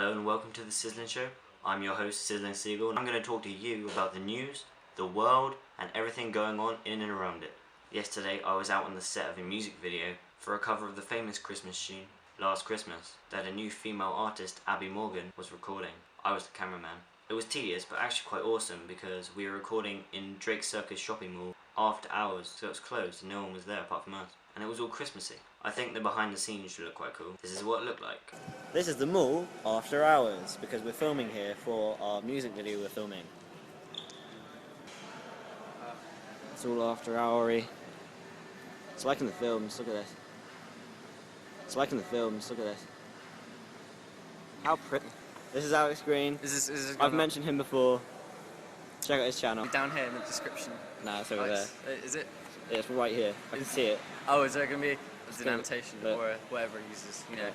Hello and welcome to the Sizzlin Show. I'm your host, Sizzlin Siegel, and I'm going to talk to you about the news, the world, and everything going on in and around it. Yesterday, I was out on the set of a music video for a cover of the famous Christmas tune, Last Christmas, that a new female artist, Abby Morgan, was recording. I was the cameraman. It was tedious, but actually quite awesome because we were recording in Drake Circus shopping mall after hours, so it was closed and no one was there apart from us. And it was all Christmassy. I think the behind the scenes should look quite cool. This is what it looked like. This is the mall after hours because we're filming here for our music video we're filming. It's all after houry. It's like in the films, look at this. It's like in the films, look at this. How pretty. This is Alex Green. I've mentioned him before. Check out his channel. Down here in the description. Nah, it's over there. Is it? Yeah, it's right here. I can see it. Oh, is there going to be an annotation or whatever it uses? You know,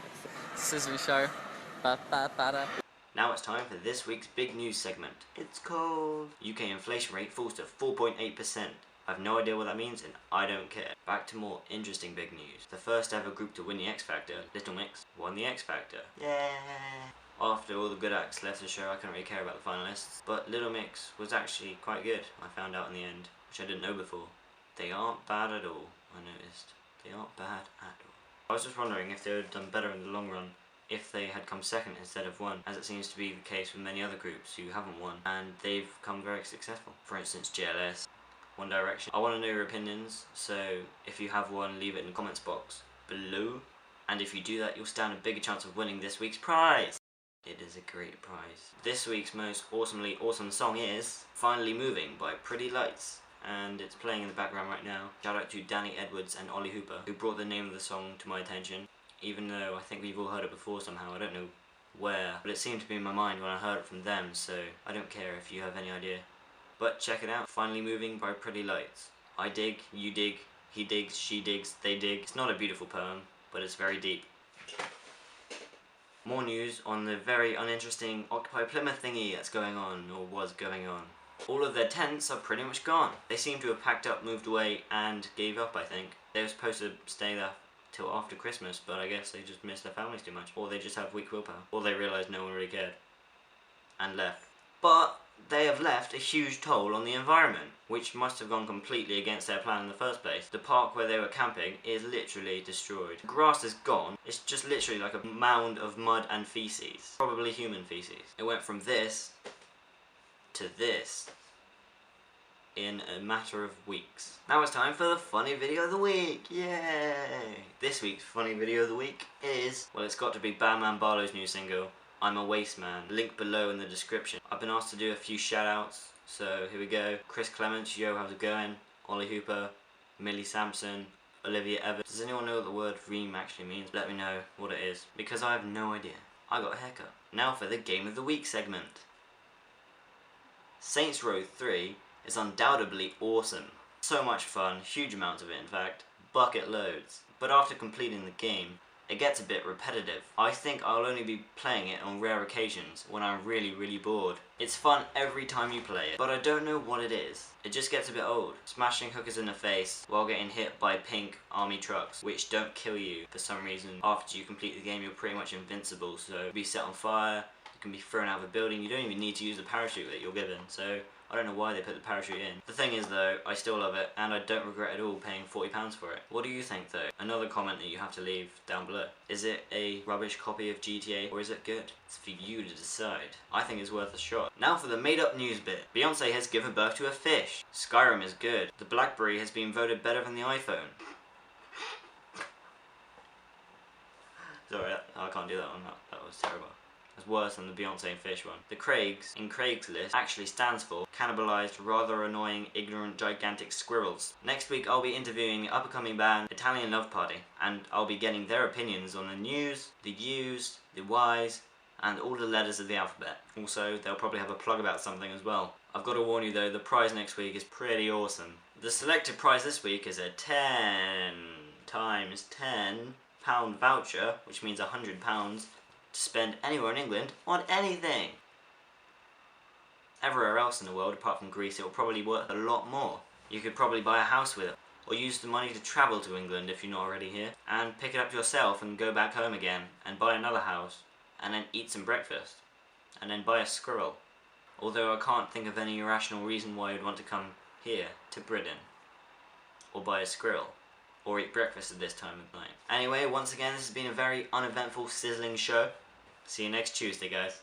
Sizzlin Show. Now it's time for this week's big news segment. It's called UK inflation rate falls to 4.8%. I've no idea what that means and I don't care. Back to more interesting big news. The first ever group to win the X Factor, Little Mix, won the X Factor. Yeah. After all the good acts left the show, I couldn't really care about the finalists, but Little Mix was actually quite good, I found out in the end, which I didn't know before. They aren't bad at all, I noticed. They aren't bad at all. I was just wondering if they would have done better in the long run if they had come second instead of won, as it seems to be the case with many other groups who haven't won, and they've come very successful. For instance, JLS, One Direction. I want to know your opinions, so if you have one, leave it in the comments box below, and if you do that, you'll stand a bigger chance of winning this week's prize. It is a great prize. This week's most awesomely awesome song is Finally Moving by Pretty Lights, and it's playing in the background right now. Shout out to Danny Edwards and Ollie Hooper, who brought the name of the song to my attention, even though I think we've all heard it before somehow. I don't know where, but it seemed to be in my mind when I heard it from them, so I don't care if you have any idea. But check it out, Finally Moving by Pretty Lights. I dig, you dig, he digs, she digs, they dig. It's not a beautiful poem, but it's very deep. More news on the very uninteresting Occupy Plymouth thingy that's going on, or was going on. All of their tents are pretty much gone. They seem to have packed up, moved away, and gave up, I think. They were supposed to stay there till after Christmas, but I guess they just miss their families too much. Or they just have weak willpower. Or they realised no one really cared. And left. But they have left a huge toll on the environment, which must have gone completely against their plan in the first place. The park where they were camping is literally destroyed. The grass is gone. It's just literally like a mound of mud and feces. Probably human feces. It went from this to this in a matter of weeks. Now it's time for the funny video of the week. Yay! This week's funny video of the week is, well, it's got to be Bam Barlow's new single, I'm a Waste Man. Link below in the description. I've been asked to do a few shout outs, so here we go. Chris Clements, yo, how's it going? Ollie Hooper, Millie Sampson, Olivia Evans. Does anyone know what the word ream actually means? Let me know what it is, because I have no idea. I got a haircut. Now for the Game of the Week segment. Saints Row 3 is undoubtedly awesome. So much fun, huge amounts of it in fact, bucket loads. But after completing the game, it gets a bit repetitive. I think I'll only be playing it on rare occasions when I'm really bored. It's fun every time you play it, but I don't know what it is. It just gets a bit old. Smashing hookers in the face while getting hit by pink army trucks, which don't kill you for some reason. After you complete the game, you're pretty much invincible, so you'll be set on fire, you can be thrown out of a building, you don't even need to use the parachute that you're given, so I don't know why they put the parachute in. The thing is though, I still love it, and I don't regret at all paying £40 for it. What do you think though? Another comment that you have to leave down below. Is it a rubbish copy of GTA, or is it good? It's for you to decide. I think it's worth a shot. Now for the made up news bit. Beyonce has given birth to a fish. Skyrim is good. The BlackBerry has been voted better than the iPhone. Sorry, I can't do that one. That was terrible. It's worse than the Beyonce and Fish one. The Craigs in Craigslist actually stands for cannibalized, rather annoying, ignorant, gigantic squirrels. Next week I'll be interviewing the up-and-coming band Italian Love Party, and I'll be getting their opinions on the news, the U's, the Y's, and all the letters of the alphabet. Also, they'll probably have a plug about something as well. I've got to warn you though, the prize next week is pretty awesome. The selected prize this week is a 10 times 10 pound voucher, which means £100, to spend anywhere in England on anything. Everywhere else in the world, apart from Greece, it will probably worth a lot more. You could probably buy a house with it, or use the money to travel to England if you're not already here, and pick it up yourself and go back home again, and buy another house, and then eat some breakfast, and then buy a squirrel. Although I can't think of any rational reason why you'd want to come here to Britain, or buy a squirrel, or eat breakfast at this time of night. Anyway, once again, this has been a very uneventful, sizzling show. See you next Tuesday, guys.